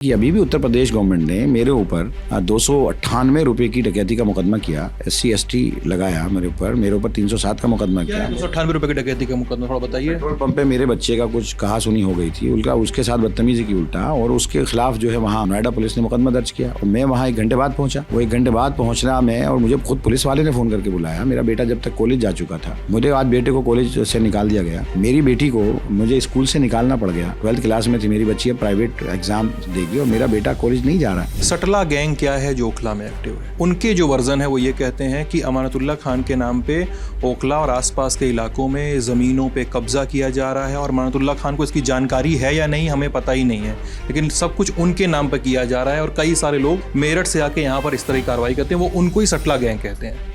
कि अभी भी उत्तर प्रदेश गवर्नमेंट ने मेरे ऊपर 298 रुपए की डकैती का मुकदमा किया, SC ST लगाया मेरे ऊपर 307 का मुकदमा किया। 298 रुपए की डकैती का मुकदमा, थोड़ा बताइए। पेट्रोल पंप पे मेरे बच्चे का कुछ कहा सुनी हो गई थी, उनका उसके साथ बदतमीजी की उल्टा, और उसके खिलाफ जो है वहाँ नोएडा पुलिस ने मुकदमा दर्ज किया। और मैं वहाँ 1 घंटे बाद पहुंचा। वो 1 घंटे बाद पहुंचना मैं, और मुझे खुद पुलिस वाले ने फोन करके बुलाया। मेरा बेटा जब तक कॉलेज जा चुका था, मुझे आज बेटे को कॉलेज से निकाल दिया गया, मेरी बेटी को मुझे स्कूल से निकालना पड़ गया। 12th क्लास में थी मेरी बच्ची, अब प्राइवेट एग्जाम देगी, और मेरा बेटा कॉलेज नहीं जा रहा है। सटला गैंग क्या है जो ओखला में एक्टिव है? उनके जो वर्जन है वो ये कहते हैं कि अमानतुल्लाह खान के नाम पे ओखला और आसपास के इलाकों में ज़मीनों पे कब्जा किया जा रहा है, और अमानतुल्लाह खान को इसकी जानकारी है या नहीं हमें पता ही नहीं है, लेकिन सब कुछ उनके नाम पर किया जा रहा है। और कई सारे लोग मेरठ से आके यहाँ पर इस तरह की कार्रवाई करते हैं, वो उनको ही सटला गैंग कहते हैं।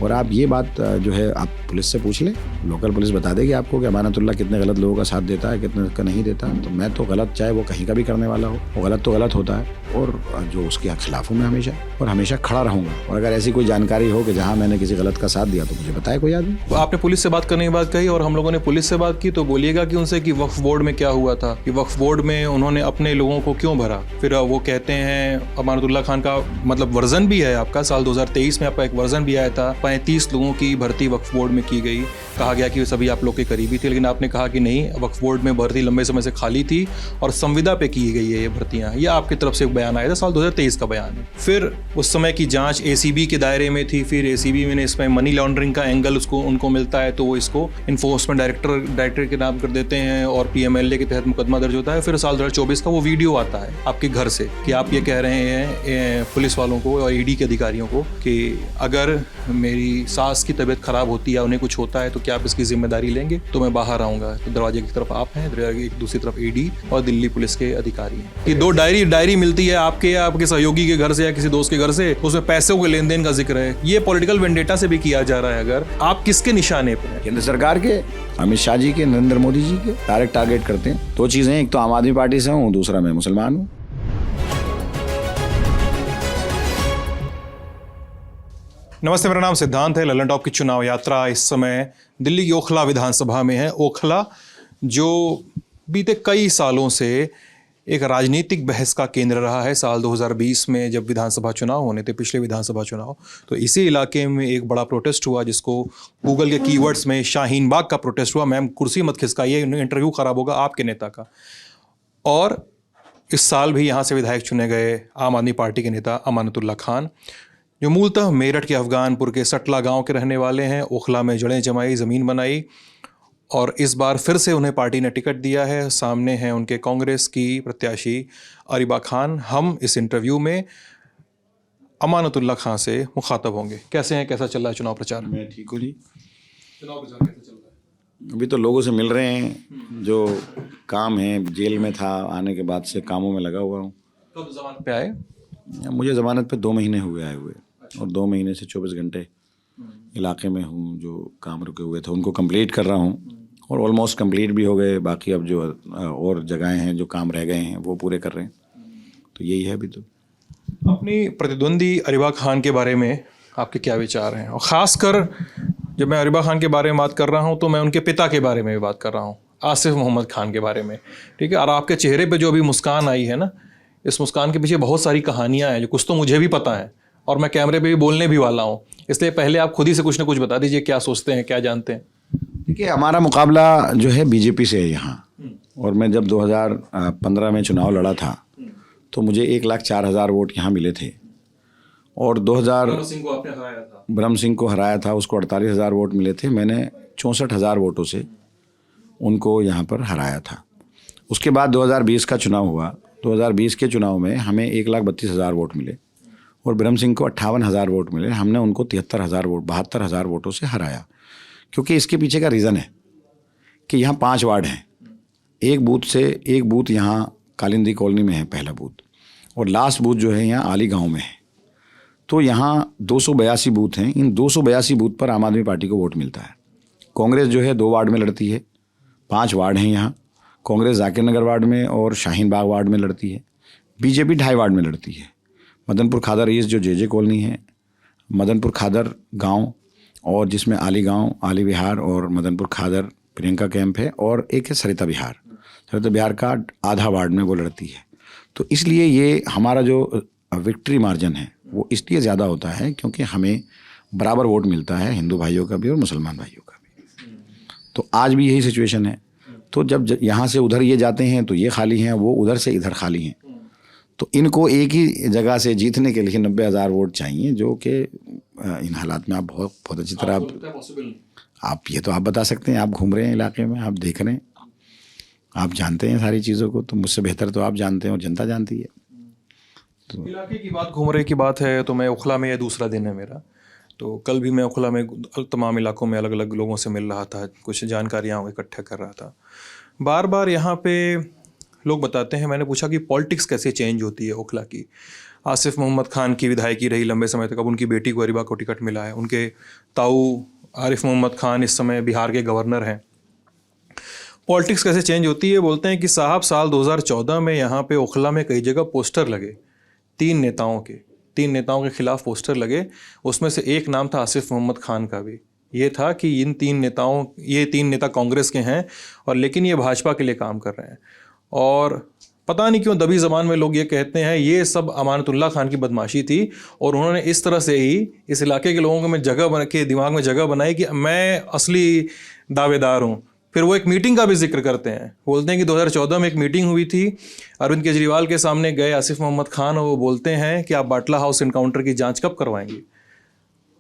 और आप ये बात जो है आप पुलिस से पूछ लें, लोकल पुलिस बता देगी आपको कि अमानतुल्लाह कितने गलत लोगों का साथ देता है, कितने का नहीं देता। तो मैं तो गलत, चाहे वो कहीं का भी करने वाला हो, वो गलत तो गलत होता है, और जो उसके खिलाफ हूँ मैं हमेशा खड़ा रहूँगा। और अगर ऐसी कोई जानकारी हो कि जहाँ मैंने किसी गलत का साथ दिया तो मुझे बताए कोई आदमी। आपने पुलिस से बात करने की बात कही और हम लोगों ने पुलिस से बात की, तो बोलिएगा कि उनसे कि वक्फ बोर्ड में क्या हुआ था, कि वक्फ बोर्ड में उन्होंने अपने लोगों को क्यों भरा। फिर वो कहते हैं अमानतुल्लाह खान का मतलब वर्जन भी है आपका, साल 2023 में आपका एक वर्जन भी आया था, 35 लोगों की भर्ती वक्फ बोर्ड में की गई। कहा गया कि सभी आप लोग के करीबी थे, लेकिन आपने कहा कि नहीं, वक्फ बोर्ड में भर्ती लंबे समय से खाली थी और संविदा पे की गई है ये भर्तियां। ये आपकी तरफ से एक बयान आया था, साल 2023 का बयान है। फिर उस समय की जांच ACB के दायरे में थी, फिर ACB में इसमें मनी लॉन्ड्रिंग का एंगल उनको मिलता है, तो वो इसको इन्फोर्समेंट डायरेक्टर के नाम कर देते हैं और PMLA के तहत मुकदमा दर्ज होता है। फिर साल 2024 का वो वीडियो आता है आपके घर से कि आप ये कह रहे हैं पुलिस वालों को और ED के अधिकारियों को कि अगर मेरी सास की तबीयत खराब होती है, उन्हें कुछ होता है, तो क्या आप इसकी जिम्मेदारी लेंगे? तो मैं बाहर आऊंगा। तो दरवाजे की तरफ आप हैं, एक दूसरी तरफ ED और दिल्ली पुलिस के अधिकारी हैं। ये 2 डायरी मिलती है आपके सहयोगी के घर से या किसी दोस्त के घर से, उसमें पैसों के लेन देन का जिक्र है। ये पॉलिटिकल वेंडेटा से भी किया जा रहा है। अगर आप किसके निशाने पर हैं? केंद्र सरकार के, अमित शाह जी के, नरेंद्र मोदी जी के डायरेक्ट टारगेट करते हैं। 2 चीजें, एक तो आम आदमी पार्टी से हूँ, दूसरा मैं मुसलमान हूँ। नमस्ते, मेरा नाम सिद्धांत है। ललन टॉप की चुनाव यात्रा इस समय दिल्ली की ओखला विधानसभा में है। ओखला जो बीते कई सालों से एक राजनीतिक बहस का केंद्र रहा है। साल 2020 में जब विधानसभा चुनाव होने थे, पिछले विधानसभा चुनाव, तो इसी इलाके में एक बड़ा प्रोटेस्ट हुआ, जिसको गूगल के कीवर्ड्स में शाहीन बाग का प्रोटेस्ट हुआ। मैम कुर्सी मत खिसकाइए, इंटरव्यू खराब होगा आपके नेता का। और इस साल भी यहाँ से विधायक चुने गए आम आदमी पार्टी के नेता अमानतुल्लाह खान, जो मूलतः मेरठ के अफगानपुर के सटला गांव के रहने वाले हैं। ओखला में जड़ें जमाई, ज़मीन बनाई, और इस बार फिर से उन्हें पार्टी ने टिकट दिया है। सामने हैं उनके कांग्रेस की प्रत्याशी अरीबा खान। हम इस इंटरव्यू में अमानतुल्लाह खान से मुखातब होंगे। कैसे हैं, कैसा चल रहा है चुनाव प्रचार? मैं ठीक हूँ जी। चुनाव प्रचार कैसा चल रहा है? अभी तो लोगों से मिल रहे हैं, जो काम है, जेल में था, आने के बाद से कामों में लगा हुआ हूँ। कब जमानत पे आए? मुझे ज़मानत पे 2 महीने हुए आए हुए, और 2 महीने से 24 घंटे इलाके में हूँ। जो काम रुके हुए थे उनको कंप्लीट कर रहा हूँ, और ऑलमोस्ट कंप्लीट भी हो गए। बाकी अब जो और जगहें हैं जो काम रह गए हैं वो पूरे कर रहे हैं। तो यही है अभी तो। अपनी प्रतिद्वंदी अरीबा खान के बारे में आपके क्या विचार हैं? और ख़ासकर जब मैं अरीबा खान के बारे में बात कर रहा हूँ तो मैं उनके पिता के बारे में भी बात कर रहा हूँ, आसिफ मोहम्मद खान के बारे में। ठीक है, और आपके चेहरे पे जो अभी मुस्कान आई है ना, इस मुस्कान के पीछे बहुत सारी कहानियाँ हैं जो कुछ तो मुझे भी पता है, और मैं कैमरे पे भी बोलने भी वाला हूँ। इसलिए पहले आप खुद ही से कुछ ना कुछ बता दीजिए, क्या सोचते हैं, क्या जानते हैं? देखिए, हमारा मुकाबला जो है BJP से है यहाँ। और मैं जब 2015 में चुनाव लड़ा था तो मुझे 1,04,000 वोट यहाँ मिले थे। और 2000 ब्रह्म सिंह को हराया था, उसको 48,000 वोट मिले थे। मैंने 64,000 वोटों से उनको यहाँ पर हराया था। उसके बाद 2020 का चुनाव हुआ। 2020 के चुनाव में हमें 1,32,000 वोट मिले, और ब्रह्म सिंह को 58,000 वोट मिले। हमने उनको 72,000 वोटों से हराया। क्योंकि इसके पीछे का रीज़न है कि यहाँ 5 वार्ड हैं। एक बूथ यहाँ कालिंदी कॉलोनी में है, पहला बूथ, और लास्ट बूथ जो है यहाँ आली गांव में है। तो यहाँ 282 बूथ हैं। इन 282 बूथ पर आम आदमी पार्टी को वोट मिलता है। कांग्रेस जो है 2 वार्ड में लड़ती है। 5 वार्ड हैं यहाँ। कांग्रेस जाकिर नगर वार्ड में और शाहीन बाग वार्ड में लड़ती है। BJP 2.5 वार्ड में लड़ती है। मदनपुर खादर ईस्ट जो JJ कॉलोनी है, मदनपुर खादर गांव, और जिसमें आली गांव, आली विहार और मदनपुर खादर प्रियंका कैंप है, और एक है सरिता विहार का आधा वार्ड में वो लड़ती है। तो इसलिए ये हमारा जो विक्ट्री मार्जिन है वो इसलिए ज़्यादा होता है क्योंकि हमें बराबर वोट मिलता है, हिंदू भाइयों का भी और मुसलमान भाइयों का भी। तो आज भी यही सिचुएशन है। तो जब यहाँ से उधर ये जाते हैं तो ये खाली हैं, वो उधर से इधर खाली हैं। तो इनको एक ही जगह से जीतने के लिए 90,000 वोट चाहिए, जो कि इन हालात में आप बहुत अच्छी तरह आप ये तो आप बता सकते हैं। आप घूम रहे हैं इलाके में, आप देख रहे हैं, आप जानते हैं सारी चीज़ों को, तो मुझसे बेहतर तो आप जानते हैं और जनता जानती है। तो इलाके की बात, घूम रहे की बात है, तो मैं उखला में, ये दूसरा दिन है मेरा। तो कल भी मैं उखला में तमाम इलाकों में अलग अलग लोगों से मिल रहा था, कुछ जानकारियाँ इकट्ठा कर रहा था। बार बार यहाँ पे लोग बताते हैं, मैंने पूछा कि पॉलिटिक्स कैसे चेंज होती है उखला की। आसिफ मोहम्मद खान की विधायकी रही लंबे समय तक, अब उनकी बेटी को अरीबा को टिकट मिला है। उनके ताऊ आरिफ मोहम्मद खान इस समय बिहार के गवर्नर हैं। पॉलिटिक्स कैसे चेंज होती है, बोलते हैं कि साहब साल 2014 में यहाँ पे उखला में कई जगह पोस्टर लगे, तीन नेताओं के खिलाफ पोस्टर लगे। उसमें से एक नाम था आसिफ मोहम्मद खान का भी। ये था कि ये तीन नेता कांग्रेस के हैं और लेकिन ये भाजपा के लिए काम कर रहे हैं। और पता नहीं क्यों दबी ज़बान में लोग ये कहते हैं ये सब अमानतुल्लाह खान की बदमाशी थी और उन्होंने इस तरह से ही इस इलाके के लोगों को दिमाग में जगह बनाई कि मैं असली दावेदार हूँ। फिर वो एक मीटिंग का भी जिक्र करते हैं, बोलते हैं कि 2014 में एक मीटिंग हुई थी, अरविंद केजरीवाल के सामने गए आसिफ मोहम्मद खान और वो बोलते हैं कि आप बाटला हाउस इनकाउंटर की जांच कब करवाएंगे।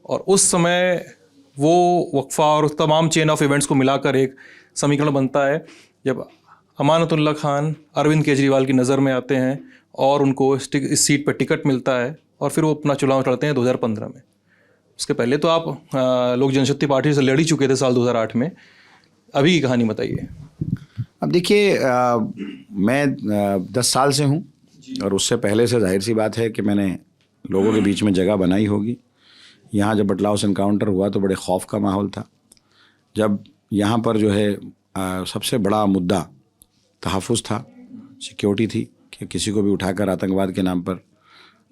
और उस समय वो वक्फा और तमाम चेन ऑफ इवेंट्स को मिलाकर एक समीकरण बनता है जब अमानतुल्लाह खान अरविंद केजरीवाल की नज़र में आते हैं और उनको इस सीट पर टिकट मिलता है और फिर वो अपना चुनाव लड़ते हैं 2015 में। उसके पहले तो आप लोक जनशक्ति पार्टी से लड़ ही चुके थे साल 2008 में। अभी की कहानी बताइए। अब देखिए, मैं 10 साल से हूँ और उससे पहले से जाहिर सी बात है कि मैंने लोगों के बीच में जगह बनाई होगी। यहाँ जब बटला हाउस इनकाउंटर हुआ तो बड़े खौफ का माहौल था। जब यहाँ पर जो है सबसे बड़ा मुद्दा तहफ़्फ़ुज़ था, सिक्योरिटी थी कि किसी को भी उठाकर आतंकवाद के नाम पर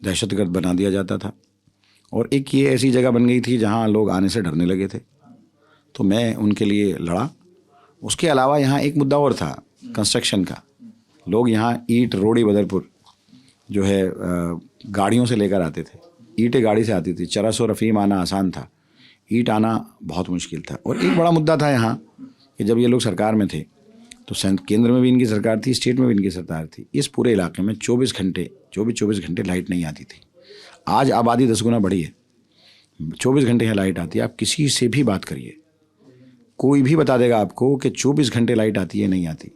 दहशतगर्द बना दिया जाता था। और एक ये ऐसी जगह बन गई थी जहाँ लोग आने से डरने लगे थे, तो मैं उनके लिए लड़ा। उसके अलावा यहाँ एक मुद्दा और था कंस्ट्रक्शन का। लोग यहाँ ईंट रोड़ी बदरपुर जो है गाड़ियों से लेकर आते थे, ईंटें गाड़ी से आती थी। चरस और अफीम आना आसान था, ईंट आना बहुत मुश्किल था। और एक बड़ा मुद्दा था यहाँ कि जब ये लोग सरकार में थे तो केंद्र में भी इनकी सरकार थी, स्टेट में भी इनकी सरकार थी, इस पूरे इलाके में 24 घंटे लाइट नहीं आती थी। आज आबादी 10 गुना बढ़ी है, 24 घंटे यहाँ लाइट आती है। आप किसी से भी बात करिए, कोई भी बता देगा आपको कि 24 घंटे लाइट आती है, नहीं आती।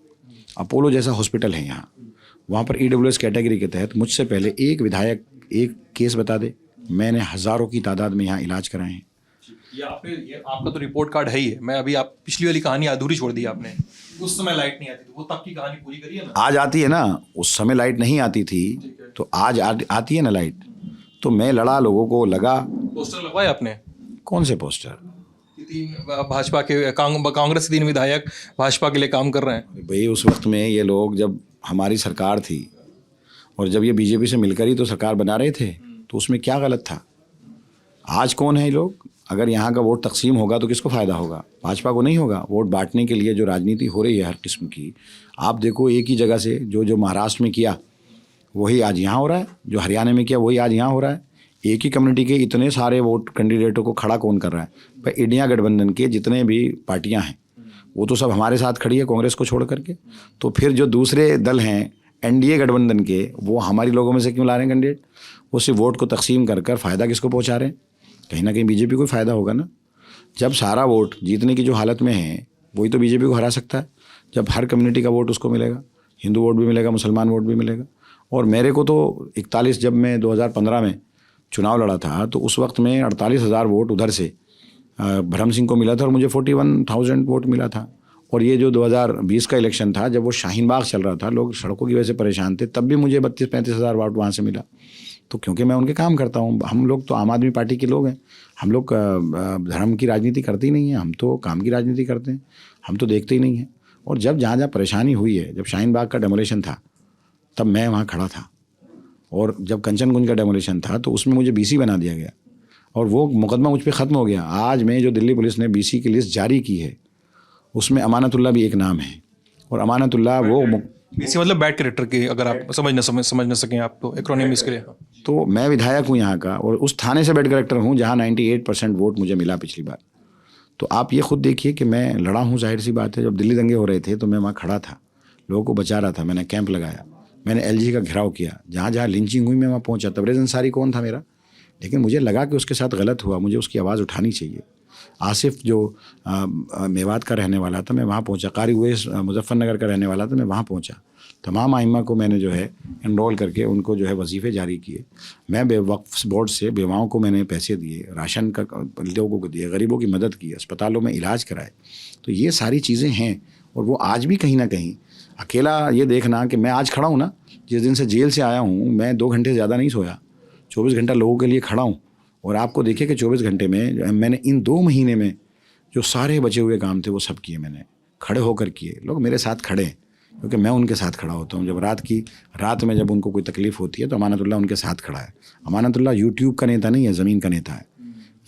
अपोलो जैसा हॉस्पिटल है यहाँ, वहाँ पर EWS कैटेगरी के तहत मुझसे पहले एक विधायक एक केस बता दे, मैंने हज़ारों की तादाद में यहाँ इलाज कराए हैं। ये आपका तो रिपोर्ट कार्ड है ही है। मैं अभी आप पिछली वाली कहानी अधूरी छोड़ दी आपने। उस समय लाइट नहीं आती थी, वो तब की कहानी पूरी करिए ना। आज आती है ना, उस समय लाइट नहीं आती थी तो आज आती है ना लाइट। तो मैं लड़ा, लोगों को लगा। पोस्टर लगवाए आपने? कौन से पोस्टर? भाजपा के कांग्रेस के 3 विधायक भाजपा के लिए काम कर रहे हैं। भाई उस वक्त में ये लोग, जब हमारी सरकार थी और जब ये बीजेपी से मिलकर ही तो सरकार बना रहे थे, तो उसमें क्या गलत था? आज कौन है ये लोग? अगर यहाँ का वोट तकसीम होगा तो किसको फ़ायदा होगा? भाजपा को नहीं होगा। वोट बांटने के लिए जो राजनीति हो रही है हर किस्म की, आप देखो एक ही जगह से जो महाराष्ट्र में किया वही आज यहाँ हो रहा है, जो हरियाणा में किया वही आज यहाँ हो रहा है। एक ही कम्युनिटी के इतने सारे वोट कैंडिडेटों को खड़ा कौन कर रहा है? पर इंडिया गठबंधन के जितने भी पार्टियां हैं वो तो सब हमारे साथ खड़ी है, कांग्रेस को छोड़ करके। तो फिर जो दूसरे दल हैं NDA गठबंधन के, वो हमारी लोगों में से क्यों ला रहे हैं कैंडिडेट? वो सिर्फ वोट को तकसीम कर कर फ़ायदा किसको पहुँचा रहे हैं? कहीं ना कहीं बीजेपी को फ़ायदा होगा ना। जब सारा वोट जीतने की जो हालत में है वही तो बीजेपी को हरा सकता है, जब हर कम्युनिटी का वोट उसको मिलेगा, हिंदू वोट भी मिलेगा, मुसलमान वोट भी मिलेगा। और मेरे को तो 41 जब मैं 2015 में चुनाव लड़ा था तो उस वक्त में 48,000 वोट उधर से भरम सिंह को मिला था और मुझे 41,000 वोट मिला था। और ये जो 2020 का इलेक्शन था, जब वो शाहीन बाग चल रहा था, लोग सड़कों की वजह से परेशान थे, तब भी मुझे 32-35,000 वोट वहाँ से मिला। तो क्योंकि मैं उनके काम करता हूँ। हम लोग तो आम आदमी पार्टी के लोग हैं, हम लोग धर्म की राजनीति करते ही नहीं हैं, हम तो काम की राजनीति करते हैं, हम तो देखते ही नहीं हैं। और जब जहाँ जहाँ परेशानी हुई है, जब शाहीन बाग का डेमोलेशन था तब मैं वहाँ खड़ा था, और जब कंचनकुंज का डेमोलेशन था तो उसमें मुझे BC बना दिया गया और वो मुकदमा मुझ पर ख़त्म हो गया। आज में जो दिल्ली पुलिस ने BC की लिस्ट जारी की है उसमें अमानतुल्लाह भी एक नाम है, और अमानतुल्लाह वो बीसी मतलब बैड कैरेक्टर की, अगर आप समझ न सकें आप तो एक्रोनिम इसके लिए। तो मैं विधायक हूँ यहाँ का और उस थाने से बेड कलेक्टर हूँ जहाँ 98% वोट मुझे मिला पिछली बार। तो आप ये खुद देखिए कि मैं लड़ा हूँ, जाहिर सी बात है। जब दिल्ली दंगे हो रहे थे तो मैं वहाँ खड़ा था, लोगों को बचा रहा था, मैंने कैंप लगाया, मैंने एलजी का घेराव किया, जहाँ जहाँ लिंचिंग हुई मैं वहाँ पहुँचा। तबरेज़ अंसारी कौन था मेरा, लेकिन मुझे लगा कि उसके साथ गलत हुआ, मुझे उसकी आवाज़ उठानी चाहिए। आसिफ जो मेवात का रहने वाला था, मैं वहाँ पहुँचा। कारी उवैस मुजफ्फरनगर का रहने वाला था, मैं वहाँ पहुँचा। तमाम आइम्मा को मैंने जो है एनरोल करके उनको जो है वजीफ़े जारी किए। मैं वक्फ बोर्ड से बेवाओं को मैंने पैसे दिए, राशन का लोगों को दिए, गरीबों की मदद की, अस्पतालों में इलाज कराए। तो ये सारी चीज़ें हैं और वो आज भी कहीं ना कहीं अकेला ये देखना कि मैं आज खड़ा हूँ ना, जिस दिन से जेल से आया हूँ मैं 2 घंटे से ज़्यादा नहीं सोया, 24 घंटा लोगों के लिए खड़ा हूँ। और आपको देखिए कि 24 घंटे में मैंने इन 2 महीने में जो सारे बचे हुए काम थे वो सब किए, मैंने खड़े होकर किए। लोग मेरे साथ खड़े हैं क्योंकि मैं उनके साथ खड़ा होता हूँ। जब रात में जब उनको कोई तकलीफ़ होती है तो अमानतुल्लाह उनके साथ खड़ा है। अमानतुल्लाह यूट्यूब का नेता नहीं है, ज़मीन का नेता है।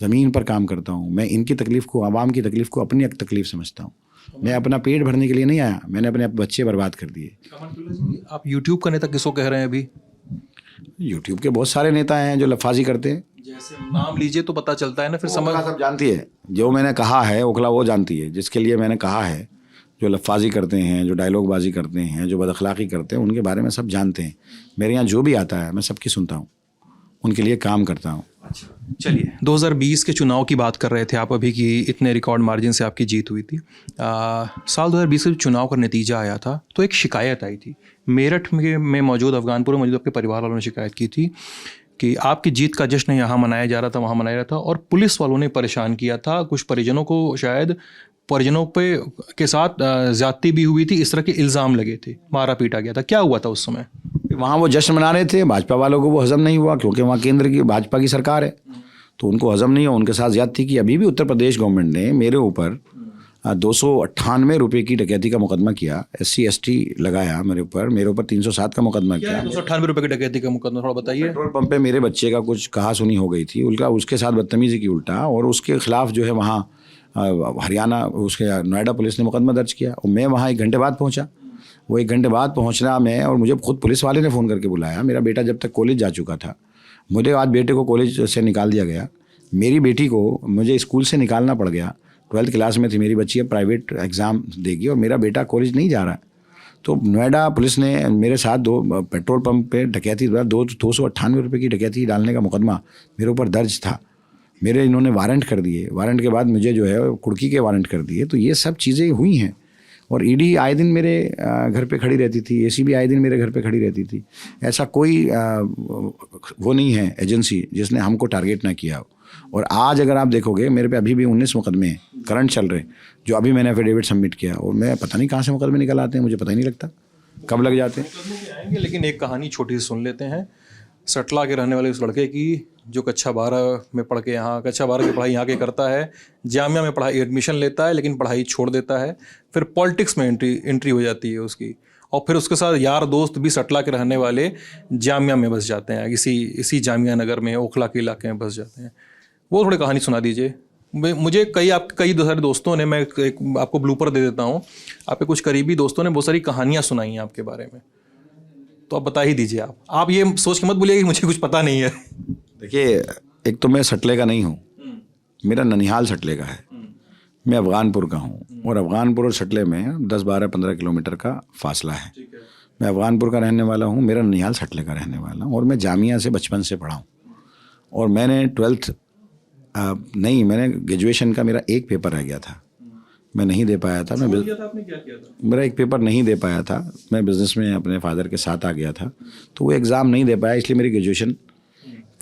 ज़मीन पर काम करता हूँ मैं। इनकी तकलीफ़ को, आवाम की तकलीफ़ को अपनी तकलीफ़ समझता हूँ। मैं अपना पेट भरने के लिए नहीं आया, मैंने अपने बच्चे बर्बाद कर दिए। आप यूट्यूब का नेता किसको कह रहे हैं अभी? यूट्यूब के बहुत सारे नेता हैं जो लफाजी करते हैं। जैसे नाम लीजिए तो पता चलता है ना, फिर समझ। सब जानती है जो मैंने कहा है, ओखला वो जानती है जिसके लिए मैंने कहा है। जो लफाजी करते हैं, जो डायलॉगबाजी करते हैं, जो बदअखलाक़ी करते हैं, उनके बारे में सब जानते हैं। मेरे यहाँ जो भी आता है मैं सबकी सुनता हूँ, उनके लिए काम करता हूँ। अच्छा, चलिए 2020 के चुनाव की बात कर रहे थे आप अभी कि इतने रिकॉर्ड मार्जिन से आपकी जीत हुई थी। साल 2020 के चुनाव का नतीजा आया था तो एक शिकायत आई थी मेरठ में मौजूद, अफगानपुर में मौजूद आपके परिवार वालों ने शिकायत की थी कि आपकी जीत का जश्न यहाँ मनाया जा रहा था, वहाँ मनाया रहा था और पुलिस वालों ने परेशान किया था। कुछ परिजनों को शायद परिजनों के साथ ज़्यादती भी हुई थी, इस तरह के इल्ज़ाम लगे थे, मारा पीटा गया था। क्या हुआ था उस समय? वहाँ वो जश्न मना रहे थे, भाजपा वालों को वो हज़म नहीं हुआ क्योंकि वहाँ केंद्र की भाजपा की सरकार है, तो उनको हज़म नहीं हुआ, उनके साथ ज़्यादती की। अभी भी उत्तर प्रदेश गवर्नमेंट ने मेरे ऊपर 298 रुपये की डकैती का मुकदमा किया, SC ST लगाया मेरे ऊपर 307 का मुकदमा किया। 298 रुपये की डकैती का मुकदमा, थोड़ा बताइए। पेट्रोल पंप पे मेरे बच्चे का कुछ कहा सुनी हो गई थी, उसके साथ बदतमीजी की उल्टा, और उसके खिलाफ जो है वहाँ हरियाणा, उसके नोएडा पुलिस ने मुकदमा दर्ज किया। और मैं वहाँ 1 घंटे बाद पहुँचा। वो 1 घंटे बाद पहुँचना मैं, और मुझे खुद पुलिस वाले ने फ़ोन करके बुलाया। मेरा बेटा जब तक कॉलेज जा चुका था, मुझे आज बेटे को कॉलेज से निकाल दिया गया। मेरी बेटी को मुझे स्कूल से निकालना पड़ गया। 12th क्लास में थी मेरी बच्ची, अब प्राइवेट एग्ज़ाम देगी और मेरा बेटा कॉलेज नहीं जा रहा है। तो नोएडा पुलिस ने मेरे साथ 2 पेट्रोल पंप पे डकैती, 298 रुपये की डकैती डालने का मुकदमा मेरे ऊपर दर्ज था। मेरे इन्होंने वारंट कर दिए, वारंट के बाद मुझे जो है कुर्की के वारंट कर दिए। तो ये सब चीज़ें हुई हैं। और ईडी आए दिन मेरे घर पे खड़ी रहती थी, ACB आए दिन मेरे घर पे खड़ी रहती थी। ऐसा कोई वो नहीं है एजेंसी जिसने हमको टारगेट ना किया हो। और आज अगर आप देखोगे मेरे पे अभी भी 19 मुकदमे हैं करंट चल रहे, जो अभी मैंने एफिडेविट सबमिट किया। और मैं पता नहीं कहाँ से मुकदमे निकल आते हैं, मुझे पता ही नहीं लगता कब लग जाते हैं। लेकिन एक कहानी छोटी सी सुन लेते हैं सटला के रहने वाले उस लड़के की, जो कक्षा 12 में पढ़ के यहाँ कक्षा 12 की पढ़ाई यहाँ के करता है, जामिया में पढ़ाई एडमिशन लेता है लेकिन पढ़ाई छोड़ देता है, फिर पॉलिटिक्स में एंट्री हो जाती है उसकी, और फिर उसके साथ यार दोस्त भी सटला के रहने वाले जामिया में बस जाते हैं, इसी जामिया नगर में, ओखला के इलाके में बस जाते हैं। वो थोड़ी कहानी सुना दीजिए मुझे। कई सारे दोस्तों ने, मैं आपको ब्लूपर दे देता हूँ, आपके कुछ करीबी दोस्तों ने बहुत सारी कहानियाँ सुनाई हैं आपके बारे में, तो आप बता ही दीजिए। आप ये सोच के मत बोलिए कि मुझे कुछ पता नहीं है। देखिए, एक तो मैं सटले का नहीं हूँ, मेरा ननिहाल सटले का है। मैं अफगानपुर का हूँ और अफगानपुर और सटले में 10, 12, 15 किलोमीटर का फासला है। मैं अफगानपुर का रहने वाला हूँ, मेरा ननिहाल सटले का रहने वाला हूँ। और मैं जामिया से बचपन से पढ़ा हूँ। और मैंने 12th नहीं, मैंने ग्रेजुएशन का मेरा एक पेपर रह गया था, मैं नहीं दे पाया था। आपने क्या किया था? मेरा एक पेपर नहीं दे पाया था। मैं बिज़नेस में अपने फादर के साथ आ गया था, तो वो एग्ज़ाम नहीं दे पाया, इसलिए मेरी ग्रेजुएशन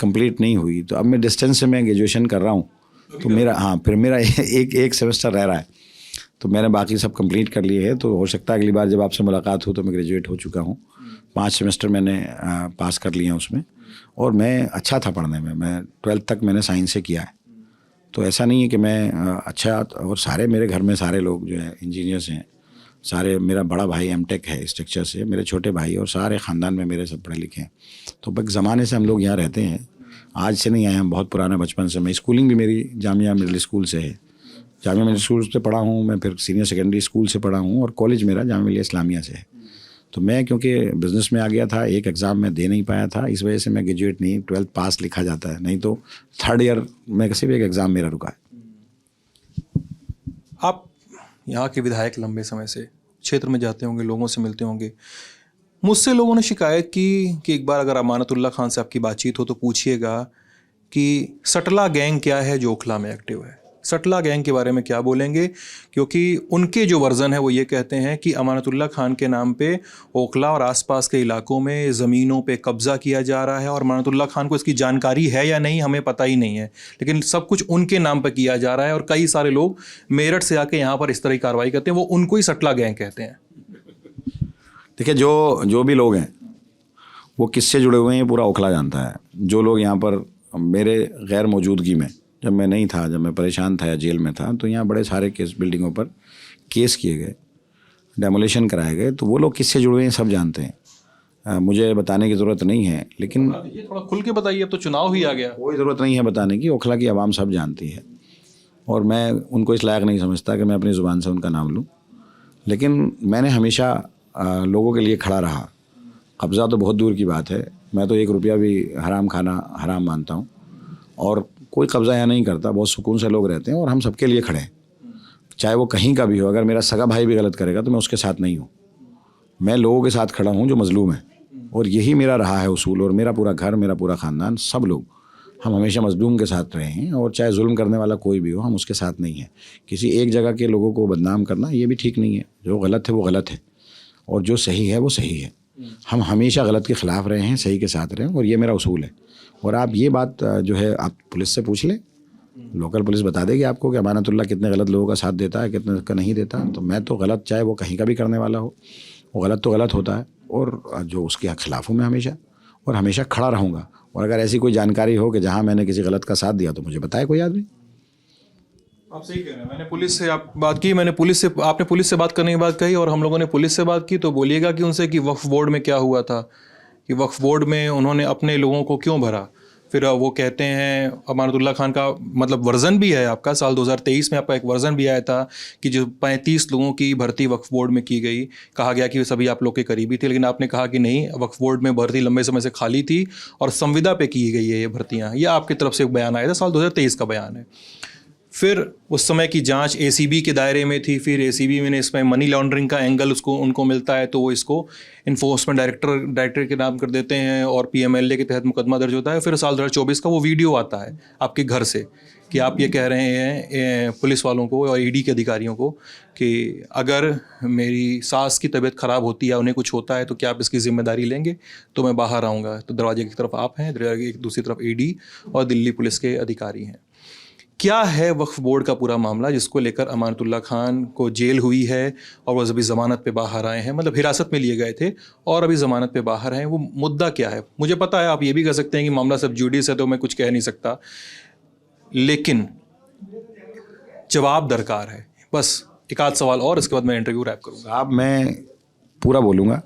कंप्लीट नहीं हुई। तो अब मैं डिस्टेंस से मैं ग्रेजुएशन कर रहा हूँ, तो मेरा फिर मेरा एक सेमेस्टर रह रहा है, तो मैंने बाकी सब कंप्लीट कर लिए है। तो हो सकता है अगली बार जब आपसे मुलाकात हो तो मैं ग्रेजुएट हो चुका हूँ। 5 सेमेस्टर मैंने पास कर लिए हैं उसमें, और मैं अच्छा था पढ़ने में। मैं 12th तक मैंने साइंस से किया है, तो ऐसा नहीं है कि मैं अच्छा। और सारे मेरे घर में सारे लोग जो है इंजीनियर्स हैं सारे। मेरा बड़ा भाई M.Tech है स्ट्रक्चर से, मेरे छोटे भाई, और सारे ख़ानदान में मेरे सब पढ़े लिखे हैं। तो बस ज़माने से हम लोग यहाँ रहते हैं, आज से नहीं आए हम, बहुत पुराना बचपन से। मैं स्कूलिंग भी मेरी जामिया मिडिल स्कूल से है, जामिया मिडिल स्कूल से पढ़ा हूँ मैं, फिर सीनियर सेकेंडरी स्कूल से पढ़ा हूँ, और कॉलेज मेरा जामिया मिलिया इस्लामिया से है। तो मैं क्योंकि बिज़नेस में आ गया था, एक एग्ज़ाम में दे नहीं पाया था, इस वजह से मैं ग्रेजुएट नहीं, 12th पास लिखा जाता है, नहीं तो 3rd ईयर में किसी भी एक एग्ज़ाम मेरा रुका है। आप यहाँ के विधायक लंबे समय से क्षेत्र में जाते होंगे, लोगों से मिलते होंगे। मुझसे लोगों ने शिकायत की कि एक बार अगर अमानतुल्लाह खान से आपकी बातचीत हो तो पूछिएगा कि सटला गैंग क्या है जो ओखला में एक्टिव है। सटला गैंग के बारे में क्या बोलेंगे, क्योंकि उनके जो वर्जन है वो ये कहते हैं कि अमानतुल्लाह खान के नाम पे ओखला और आसपास के इलाकों में ज़मीनों पे कब्ज़ा किया जा रहा है और अमानतुल्लाह खान को इसकी जानकारी है या नहीं हमें पता ही नहीं है, लेकिन सब कुछ उनके नाम पर किया जा रहा है और कई सारे लोग मेरठ से आके यहाँ पर इस तरह की कार्रवाई करते हैं, वो उनको ही सटला गैंग कहते हैं। देखिए, जो भी लोग हैं वो किससे जुड़े हुए हैं ये पूरा ओखला जानता है। जो लोग यहाँ पर मेरे गैर मौजूदगी में, जब मैं नहीं था, जब मैं परेशान था या जेल में था, तो यहाँ बड़े सारे केस, बिल्डिंगों पर केस किए गए, डेमोलिशन कराए गए, तो वो लोग किससे जुड़े हैं सब जानते हैं। मुझे बताने की ज़रूरत नहीं है, लेकिन ये थोड़ा खुल के बताइए, अब तो चुनाव ही आ गया। कोई ज़रूरत नहीं है बताने की, ओखला की आवाम सब जानती है और मैं उनको इस लायक नहीं समझता कि मैं अपनी ज़ुबान से उनका नाम लूँ। लेकिन मैंने हमेशा लोगों के लिए खड़ा रहा। कब्ज़ा तो बहुत दूर की बात है, मैं तो 1 रुपया भी हराम खाना हराम मानता हूँ और कोई कब्ज़ा यहाँ नहीं करता, बहुत सुकून से लोग रहते हैं और हम सबके लिए खड़े हैं, चाहे वो कहीं का भी हो। अगर मेरा सगा भाई भी गलत करेगा तो मैं उसके साथ नहीं हूँ, मैं लोगों के साथ खड़ा हूँ जो मजलूम है, और यही मेरा रहा है उसूल। और मेरा पूरा घर, मेरा पूरा ख़ानदान, सब लोग हम हमेशा मजलूम के साथ रहे हैं और चाहे जुल्म करने वाला कोई भी हो, हम उसके साथ नहीं हैं। किसी एक जगह के लोगों को बदनाम करना ये भी ठीक नहीं है। जो गलत है वो गलत है और जो सही है वो सही है। हम हमेशा गलत के ख़िलाफ़ रहे हैं, सही के साथ रहे हैं और ये मेरा उसूल है। और आप ये बात जो है आप पुलिस से पूछ लें, लोकल पुलिस बता देगी आपको कि अमानतुल्लाह कितने गलत लोगों का साथ देता है, कितने का नहीं देता। तो मैं तो गलत, चाहे वो कहीं का भी करने वाला हो, वो गलत तो गलत होता है और जो उसके खिलाफ हूँ मैं हमेशा, और हमेशा खड़ा रहूँगा। और अगर ऐसी कोई जानकारी हो कि जहाँ मैंने किसी गलत का साथ दिया तो मुझे बताए कोई आदमी। आप सही कह रहे हैं। मैंने पुलिस से आप बात की, मैंने पुलिस से, आपने पुलिस से बात करने की बात कही और हम लोगों ने पुलिस से बात की, तो बोलिएगा कि उनसे कि वक्फ बोर्ड में क्या हुआ था, कि वक्फ बोर्ड में उन्होंने अपने लोगों को क्यों भरा। फिर वो कहते हैं, अमानतुल्लाह खान का मतलब वर्जन भी है आपका, साल 2023 में आपका एक वर्जन भी आया था कि जो 35 लोगों की भर्ती वक्फ बोर्ड में की गई, कहा गया कि सभी आप लोग के करीबी थे, लेकिन आपने कहा कि नहीं, वक्फ बोर्ड में भर्ती लंबे समय से खाली थी और संविदा पे की गई है ये भर्तियाँ। ये आपकी तरफ से एक बयान आया था, साल 2023 का बयान है। फिर उस समय की जांच एसीबी के दायरे में थी, फिर एसीबी में इसमें मनी लॉन्ड्रिंग का एंगल उनको मिलता है, तो वो इसको इन्फोर्समेंट डायरेक्टर के नाम कर देते हैं और पीएमएलए के तहत मुकदमा दर्ज होता है। फिर साल 2024 का वो वीडियो आता है आपके घर से कि आप ये कह रहे हैं पुलिस वालों को और ईडी के अधिकारियों को कि अगर मेरी सास की तबीयत ख़राब होती है, उन्हें कुछ होता है, तो क्या आप इसकी जिम्मेदारी लेंगे, तो मैं बाहर आऊँगा। तो दरवाजे की तरफ आप हैं, दरवाजे की दूसरी तरफ ईडी और दिल्ली पुलिस के अधिकारी हैं। क्या है वक्फ बोर्ड का पूरा मामला जिसको लेकर अमानतुल्लाह खान को जेल हुई है और वो अभी ज़मानत पे बाहर आए हैं, मतलब हिरासत में लिए गए थे और अभी ज़मानत पे बाहर हैं, वो मुद्दा क्या है? मुझे पता है आप ये भी कह सकते हैं कि मामला सब जुडिस है तो मैं कुछ कह नहीं सकता, लेकिन जवाब दरकार है। बस एक आध सवाल और, इसके बाद मैं इंटरव्यू रैप करूँगा। साहब मैं पूरा बोलूँगा।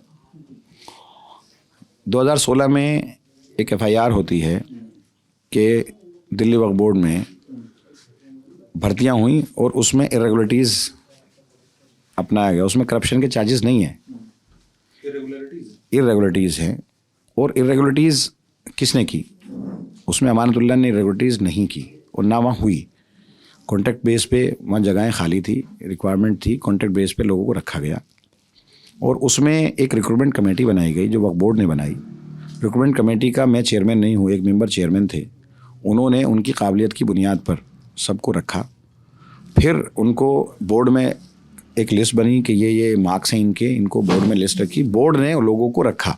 2016 में एक FIR होती है कि दिल्ली वक्फ बोर्ड में भर्तियां हुई और उसमें इरेगुलरिटीज़ अपनाया गया। उसमें करप्शन के चार्जेस नहीं हैं, इरेगुलरिटीज़ हैं। और इरेगुलरिटीज़ किसने की? उसमें अमानतुल्लाह ने इरेगुलरिटीज़ नहीं की और ना वहाँ हुई। कॉन्ट्रैक्ट बेस पे वहाँ जगहें खाली थी, रिक्वायरमेंट थी, कॉन्ट्रैक्ट बेस पे लोगों को रखा गया और उसमें एक रिक्रूटमेंट कमेटी बनाई गई जो वक्फ बोर्ड ने बनाई। रिक्रूटमेंट कमेटी का मैं चेयरमैन नहीं हूँ, एक मेंबर चेयरमैन थे। उन्होंने उनकी काबिलियत की बुनियाद पर सबको रखा। फिर उनको बोर्ड में एक लिस्ट बनी कि ये मार्क्स हैं इनके, इनको बोर्ड में लिस्ट रखी। बोर्ड ने लोगों को रखा,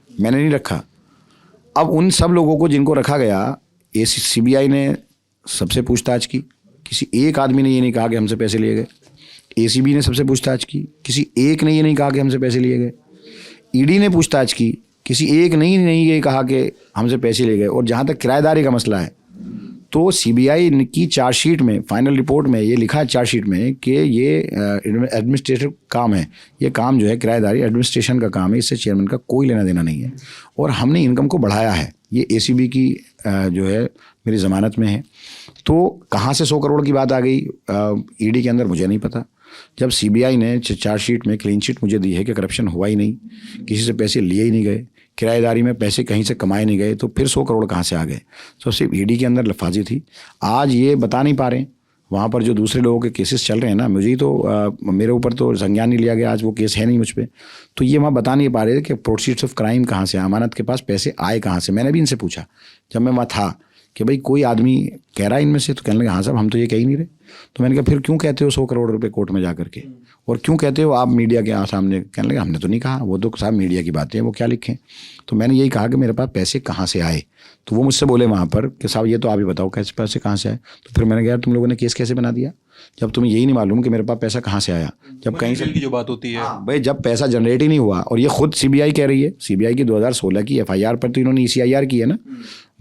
मैंने नहीं रखा। अब उन सब लोगों को जिनको रखा गया, CBI ने सबसे पूछताछ की, किसी एक आदमी ने ये नहीं कहा कि हमसे पैसे लिए गए। ACB ने सबसे पूछताछ की, किसी एक ने ये नहीं कहा कि हमसे पैसे लिए गए। ED ने पूछताछ की, किसी एक ने नहीं ये कहा कि हमसे पैसे लिए गए। और जहाँ तक किराएदारी का मसला है, तो CBI की चार्जशीट में, फाइनल रिपोर्ट में ये लिखा है चार्जशीट में कि ये एडमिनिस्ट्रेटिव काम है। ये काम जो है किराएदारी एडमिनिस्ट्रेशन का काम है, इससे चेयरमैन का कोई लेना देना नहीं है। और हमने इनकम को बढ़ाया है। ये ACB की जो है मेरी ज़मानत में है। तो कहाँ से 100 करोड़ की बात आ गई ED के अंदर, मुझे नहीं पता। जब सीबीआई ने चार्जशीट में क्लीन शीट मुझे दी है कि करप्शन हुआ ही नहीं, किसी से पैसे लिए ही नहीं गए, किराएदारी में पैसे कहीं से कमाए नहीं गए, तो फिर 100 करोड़ कहाँ से आ गए? तो सिर्फ ईडी के अंदर लफाजी थी। आज ये बता नहीं पा रहे, वहाँ पर जो दूसरे लोगों के केसेस चल रहे हैं ना, मुझे ही तो मेरे ऊपर तो संज्ञान नहीं लिया गया, आज वो केस है नहीं मुझ पर, तो ये वहाँ बता नहीं पा रहे कि प्रोसीड्स ऑफ क्राइम कहाँ से, अमानत के पास पैसे आए कहाँ से। मैंने भी इनसे पूछा जब मैं वहाँ था कि भाई कोई आदमी कह रहा है इनमें से, तो कहने लगे हाँ साहब हम तो ये कह ही नहीं रहे। तो मैंने कहा फिर क्यों कहते हो 100 करोड़ रुपए कोर्ट में जा करके, और क्यों कहते हो आप मीडिया के सामने? कहने लगे हमने तो नहीं कहा, वो तो साहब मीडिया की बातें हैं, वो क्या लिखें। तो मैंने यही कहा कि मेरे पास पैसे कहाँ से आए, तो वो मुझसे बोले वहाँ पर कि साहब ये तो आप ही बताओ कैसे पैसे कहाँ से आए। तो फिर मैंने कहा तुम लोगों ने केस कैसे बना दिया जब तुम्हें यही नहीं मालूम कि मेरे पास पैसा कहाँ से आया, जब कहीं से की जो बात होती है भाई, जब पैसा जनरेट ही नहीं हुआ। और ये खुद सीबीआई कह रही है, सीबीआई की 2016 की एफआईआर पर तो इन्होंने ECIR की है ना,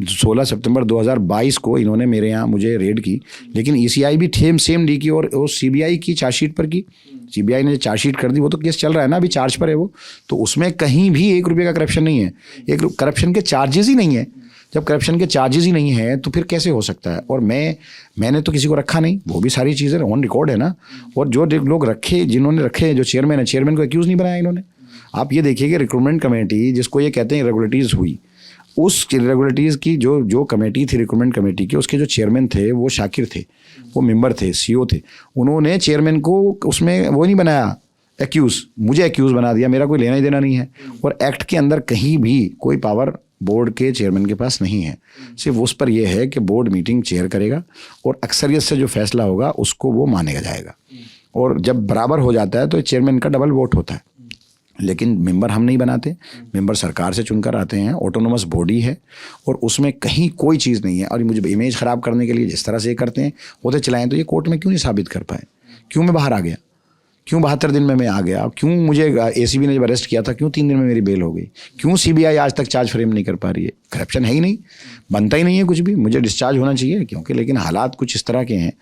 16 सितंबर 2022 को इन्होंने मेरे यहाँ मुझे रेड की, लेकिन ECI भी सेम डी की और सीबीआई की चार्जशीट पर की। सीबीआई ने चार्जशीट कर दी, वो तो केस चल रहा है ना, अभी चार्ज पर है वो, तो उसमें कहीं भी 1 रुपये का करप्शन नहीं है, एक करप्शन के चार्जेस ही नहीं है। जब करप्शन के चार्जेस ही नहीं है तो फिर कैसे हो सकता है? और मैंने तो किसी को रखा नहीं, वो भी सारी चीज़ें ऑन रिकॉर्ड है ना। और जो लोग रखे, जिन्होंने रखे, जो चेयरमैन है, चेयरमैन को एक्यूज़ नहीं बनाया इन्होंने। आप ये देखिए कि रिक्रूटमेंट कमेटी जिसको ये कहते हैं इरेगुलरिटीज़ हुई, उस इरेगुलरिटीज़ की जो कमेटी थी रिक्रूटमेंट कमेटी की, उसके जो चेयरमैन थे वो शाकिर थे, वो मेंबर थे, CEO थे। उन्होंने चेयरमैन को उसमें वो नहीं बनाया एक्यूज़, मुझे एक्यूज़ बना दिया, मेरा कोई लेना ही देना नहीं है। और एक्ट के अंदर कहीं भी कोई पावर बोर्ड के चेयरमैन के पास नहीं है, सिर्फ उस पर यह है कि बोर्ड मीटिंग चेयर करेगा और अक्सरियत से जो फैसला होगा उसको वो मानेगा जाएगा। और जब बराबर हो जाता है तो चेयरमैन का डबल वोट होता है। लेकिन मेंबर हम नहीं बनाते, मेंबर सरकार से चुनकर आते हैं, ऑटोनोमस बॉडी है और उसमें कहीं कोई चीज़ नहीं है। और मुझे इमेज ख़राब करने के लिए जिस तरह से ये करते हैं वो तो चलाएं, तो ये कोर्ट में क्यों नहीं साबित कर पाए? क्यों मैं बाहर आ गया? क्यों 72 दिन में मैं आ गया? क्यों मुझे ACB ने जब अरेस्ट किया था, क्यों 3 दिन में मेरी बेल हो गई? क्यों CBI आज तक चार्ज फ्रेम नहीं कर पा रही है? करप्शन है ही नहीं, बनता ही नहीं है कुछ भी। मुझे डिस्चार्ज होना चाहिए क्योंकि, लेकिन हालात कुछ इस तरह के हैं।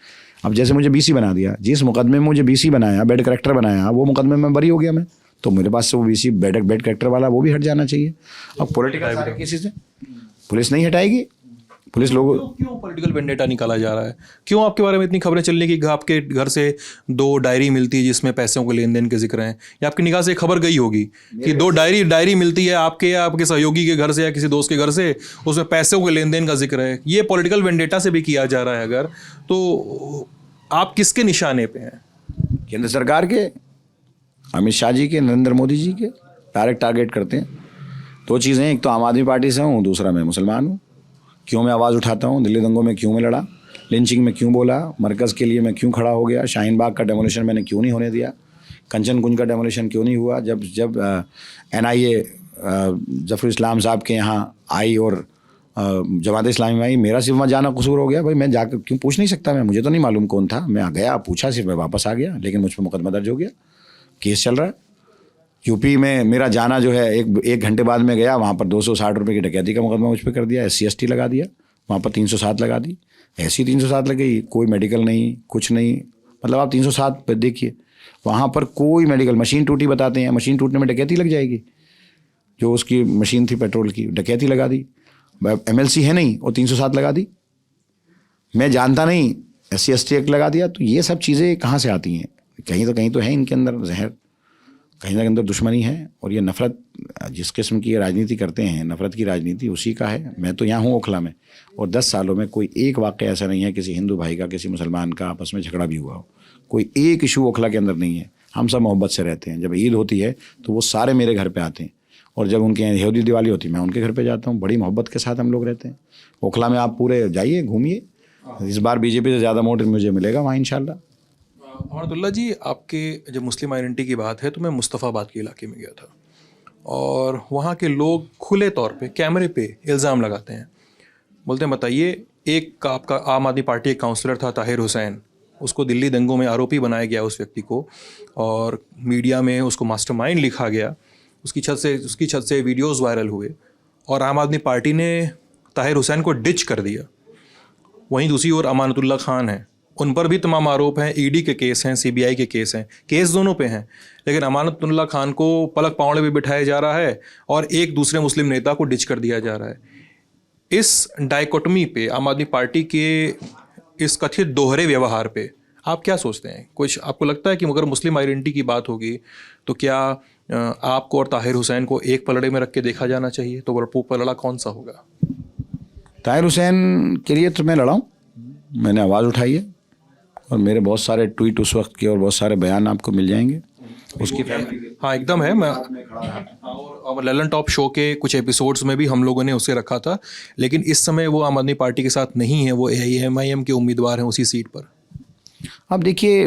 अब जैसे मुझे BC बना दिया, जिस मुकदमे में मुझे BC बनाया, बेड करेक्टर बनाया, वो मुकदमे में बरी हो गया मैं, तो मेरे पास से वो BC बेड करेक्टर वाला वो भी हट जाना चाहिए। अब पॉलिटिकल केसेस से पुलिस नहीं हटाएगी, पुलिस लोगों क्यों पॉलिटिकल वेंडेटा निकाला जा रहा है? क्यों आपके बारे में इतनी खबरें चलने की आपके घर से 2 डायरी मिलती है जिसमें पैसों के लेन देन के जिक्र हैं, या आपकी निगाह से खबर गई होगी कि 2 डायरी मिलती है आपके या आपके सहयोगी के घर से या किसी दोस्त के घर से, उसमें पैसों के लेन देन का जिक्र है। ये पॉलिटिकल वेंडेटा से भी किया जा रहा है अगर, तो आप किसके निशाने पे हैं? केंद्र सरकार के, अमित शाह जी के, नरेंद्र मोदी जी के डायरेक्ट टारगेट करते हैं। 2 चीज़ें, एक तो आम आदमी पार्टी से हूँ, दूसरा मैं मुसलमान हूँ। क्यों मैं आवाज़ उठाता हूँ? दिल्ली दंगों में क्यों मैं लड़ा? लिंचिंग में क्यों बोला? मरकज़ के लिए मैं क्यों खड़ा हो गया? शाहीन बाग का डेमोलिशन मैंने क्यों नहीं होने दिया? कंचन कुंज का डेमोलिशन क्यों नहीं हुआ? जब NIA जफर इस्लाम साहब के यहाँ आई और जमात इस्लामी में आई, मेरा सिर्फ वहाँ जाना कसूर हो गया? भाई मैं जाकर क्यों पूछ नहीं सकता? मैं, मुझे तो नहीं मालूम कौन था, मैं गया, पूछा, सिर्फ मैं वापस आ गया, लेकिन मुझ पर मुकदमा दर्ज हो गया, केस चल रहा है। यूपी में मेरा जाना जो है, एक घंटे बाद में गया, वहाँ पर 260 रुपये की डकैती का मुकदमा मुझ पर कर दिया, SC/ST लगा दिया, वहाँ पर 307 लगा दी, ऐसी 307 लग गई, कोई मेडिकल नहीं, कुछ नहीं। मतलब आप 307 पर देखिए, वहाँ पर कोई मेडिकल, मशीन टूटी बताते हैं, मशीन टूटने में डकैती लग जाएगी। जो उसकी मशीन थी पेट्रोल की, डकैती लगा दी। MLC है नहीं और 307 लगा दी। मैं जानता नहीं, SC/ST एक्ट लगा दिया। तो ये सब चीज़ें कहाँ से आती हैं? कहीं तो है इनके अंदर जहर, कहीं ना अंदर दुश्मनी है। और ये नफ़रत, जिस किस्म की राजनीति करते हैं, नफ़रत की राजनीति, उसी का है। मैं तो यहाँ हूँ ओखला में, और 10 सालों में कोई एक वाक़या ऐसा नहीं है किसी हिंदू भाई का किसी मुसलमान का आपस में झगड़ा भी हुआ हो। कोई एक इशू ओखला के अंदर नहीं है। हम सब मोहब्बत से रहते हैं। जब ईद होती है तो वो सारे मेरे घर पे आते हैं, और जब उनके यहाँ यहूदी दिवाली होती है मैं उनके घर पे जाता हूँ। बड़ी मोहब्बत के साथ हम लोग रहते हैं। ओखला में आप पूरे जाइए, घूमिए। इस बार BJP से ज़्यादा वोट मुझे मिलेगा वहाँ इंशाल्लाह। अमानतुल्लाह जी, आपके जब मुस्लिम आइडेंटिटी की बात है तो मैं मुस्तफ़ाबाद के इलाके में गया था, और वहाँ के लोग खुले तौर पे कैमरे पे इल्ज़ाम लगाते हैं, बोलते हैं बताइए, एक आपका आम आदमी पार्टी एक काउंसलर था ताहिर हुसैन, उसको दिल्ली दंगों में आरोपी बनाया गया उस व्यक्ति को, और मीडिया में उसको मास्टरमाइंड लिखा गया। उसकी छत से वीडियोज़ वायरल हुए, और आम आदमी पार्टी ने ताहिर हुसैन को डिच कर दिया। वहीं दूसरी ओर अमानतुल्लाह खान है, उन पर भी तमाम आरोप हैं, ED के केस हैं, CBI के केस हैं, केस दोनों पे हैं, लेकिन अमानतुल्लाह खान को पलक पावड़े पे बिठाया जा रहा है और एक दूसरे मुस्लिम नेता को डिच कर दिया जा रहा है। इस डायकोटमी पे, आम आदमी पार्टी के इस कथित दोहरे व्यवहार पे आप क्या सोचते हैं, कुछ आपको लगता है कि अगर मुस्लिम आइडेंटिटी की बात होगी तो क्या आपको और ताहिर हुसैन को एक पलड़े में रख के देखा जाना चाहिए, तो वो पलड़ा कौन सा होगा? ताहिर हुसैन के लिए तो मैं लड़ा हूँ, मैंने आवाज़ उठाई है और मेरे बहुत सारे ट्वीट उस वक्त के और बहुत सारे बयान आपको मिल जाएंगे उसकी फैमिली। हाँ एकदम है। मैं और ललन टॉप शो के कुछ एपिसोड्स में भी हम लोगों ने उसे रखा था, लेकिन इस समय वो आम आदमी पार्टी के साथ नहीं है, वो AIMIM के उम्मीदवार हैं उसी सीट पर। अब देखिए,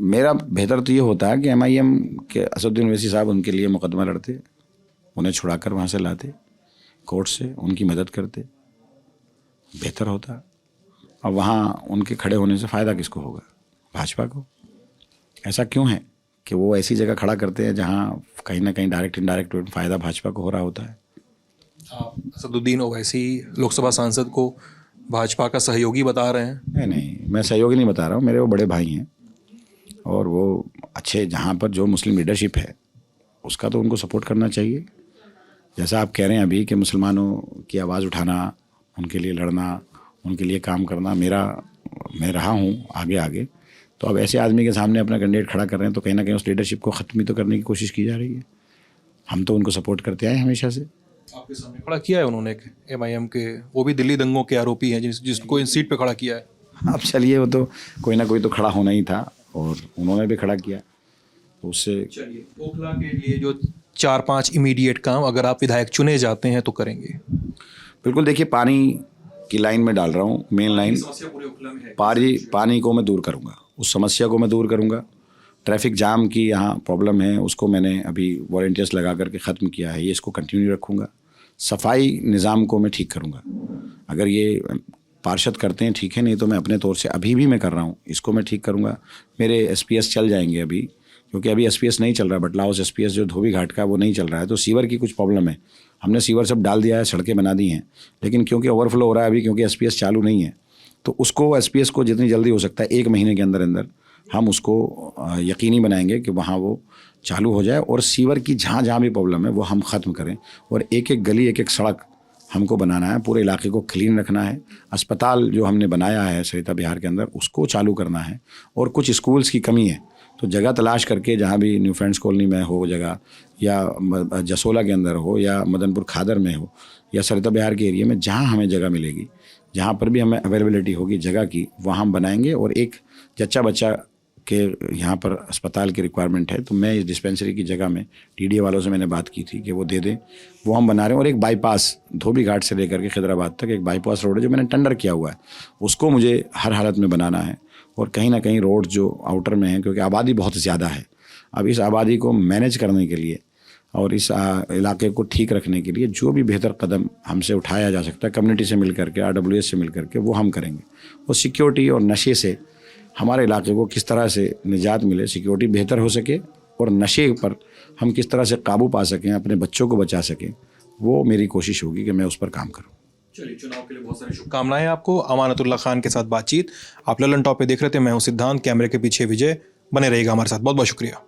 मेरा बेहतर तो ये होता है कि MIM के असदुद्दीन ओवैसी साहब उनके लिए मुकदमा लड़ते, उन्हें छुड़ाकर वहाँ से लाते कोर्ट से, उनकी मदद करते, बेहतर होता। अब वहाँ उनके खड़े होने से फ़ायदा किसको होगा? भाजपा को। ऐसा क्यों है कि वो ऐसी जगह खड़ा करते हैं जहाँ कहीं ना कहीं डायरेक्ट इनडायरेक्ट फ़ायदा भाजपा को हो रहा होता है। आप असदुद्दीन ओवैसी लोकसभा सांसद को भाजपा का सहयोगी बता रहे हैं? नहीं, मैं सहयोगी नहीं बता रहा हूँ, मेरे वो बड़े भाई हैं और वो अच्छे, जहाँ पर जो मुस्लिम लीडरशिप है उसका तो उनको सपोर्ट करना चाहिए। जैसा आप कह रहे हैं अभी कि मुसलमानों की आवाज़ उठाना, उनके लिए लड़ना, उनके लिए काम करना, मैं रहा हूँ आगे। तो अब ऐसे आदमी के सामने अपना कैंडिडेट खड़ा कर रहे हैं तो कहीं ना कहीं उस लीडरशिप को ख़त्म ही तो करने की कोशिश की जा रही है। हम तो उनको सपोर्ट करते आए हमेशा से। आपके सामने खड़ा किया है उन्होंने MIM के, वो भी दिल्ली दंगों के आरोपी हैं जिसको इन सीट पे खड़ा किया है। अब चलिए, वो तो कोई ना कोई तो खड़ा होना ही था और उन्होंने भी खड़ा किया, तो उससे। चलिए, ओखला के लिए जो 4-5 इमीडिएट काम अगर आप विधायक चुने जाते हैं तो करेंगे? बिल्कुल, देखिए पानी की लाइन में डाल रहा हूँ, मेन लाइन। समस्या पूरे ओखला में है। पानी को मैं दूर करूँगा, उस समस्या को मैं दूर करूँगा। ट्रैफिक जाम की यहाँ प्रॉब्लम है, उसको मैंने अभी वॉलंटियर्स लगा करके ख़त्म किया है, ये इसको कंटिन्यू रखूँगा। सफाई निज़ाम को मैं ठीक करूँगा, अगर ये पार्षद करते हैं ठीक है, नहीं तो मैं अपने तौर से अभी भी मैं कर रहा हूँ, इसको मैं ठीक करूँगा। मेरे SPS चल जाएंगे अभी, क्योंकि अभी SPS नहीं चल रहा, बटलाउस SPS जो धोबी घाट का वो नहीं चल रहा है, तो सीवर की कुछ प्रॉब्लम है। हमने सीवर सब डाल दिया है, सड़कें बना दी हैं, लेकिन क्योंकि ओवरफ्लो हो रहा है अभी, क्योंकि SPS चालू नहीं है, तो उसको SPS को जितनी जल्दी हो सकता है 1 महीने के अंदर अंदर हम उसको यकीनी बनाएंगे कि वहाँ वो चालू हो जाए और सीवर की जहाँ भी प्रॉब्लम है वो हम ख़त्म करें और एक गली एक सड़क हमको बनाना है, पूरे इलाके को क्लीन रखना है। अस्पताल जो हमने बनाया है सरिता बिहार के अंदर उसको चालू करना है और कुछ स्कूल्स की कमी है तो जगह तलाश करके, जहाँ भी न्यू फ्रेंड्स कॉलोनी में हो जगह, या जसोला के अंदर हो, या मदनपुर खादर में हो, या सरिता बिहार के एरिया में जहाँ हमें जगह मिलेगी, जहाँ पर भी हमें अवेलेबिलिटी होगी जगह की, वहाँ हम बनाएंगे। और एक जच्चा बच्चा के यहाँ पर अस्पताल की रिक्वायरमेंट है, तो मैं इस डिस्पेंसरी की जगह में TDA वालों से मैंने बात की थी कि वो दे दें, वो हम बना रहे हैं। और एक बाईपास धोबी घाट से लेकर के खिदराबाद तक एक बाईपास रोड है जो मैंने टेंडर किया हुआ है, उसको मुझे हर हालत में बनाना है। और कहीं ना कहीं रोड जो आउटर में है, क्योंकि आबादी बहुत ज़्यादा है, अब इस आबादी को मैनेज करने के लिए और इस इलाके को ठीक रखने के लिए जो भी बेहतर कदम हमसे उठाया जा सकता है, कम्युनिटी से मिल करके, RWS से मिल करके, वो हम करेंगे। और सिक्योरिटी और नशे से हमारे इलाके को किस तरह से निजात मिले, सिक्योरिटी बेहतर हो सके और नशे पर हम किस तरह से काबू पा सकें, अपने बच्चों को बचा सकें, वो मेरी कोशिश होगी कि मैं उस पर काम करूँ। चलिए, चुनाव के लिए बहुत सारी शुभकामनाएं आपको। अमानतुल्लाह खान के साथ बातचीत आप ललन टॉप पे देख रहे थे, मैं हूँ सिद्धांत, कैमरे के पीछे विजय। बने रहिएगा हमारे साथ, बहुत बहुत शुक्रिया।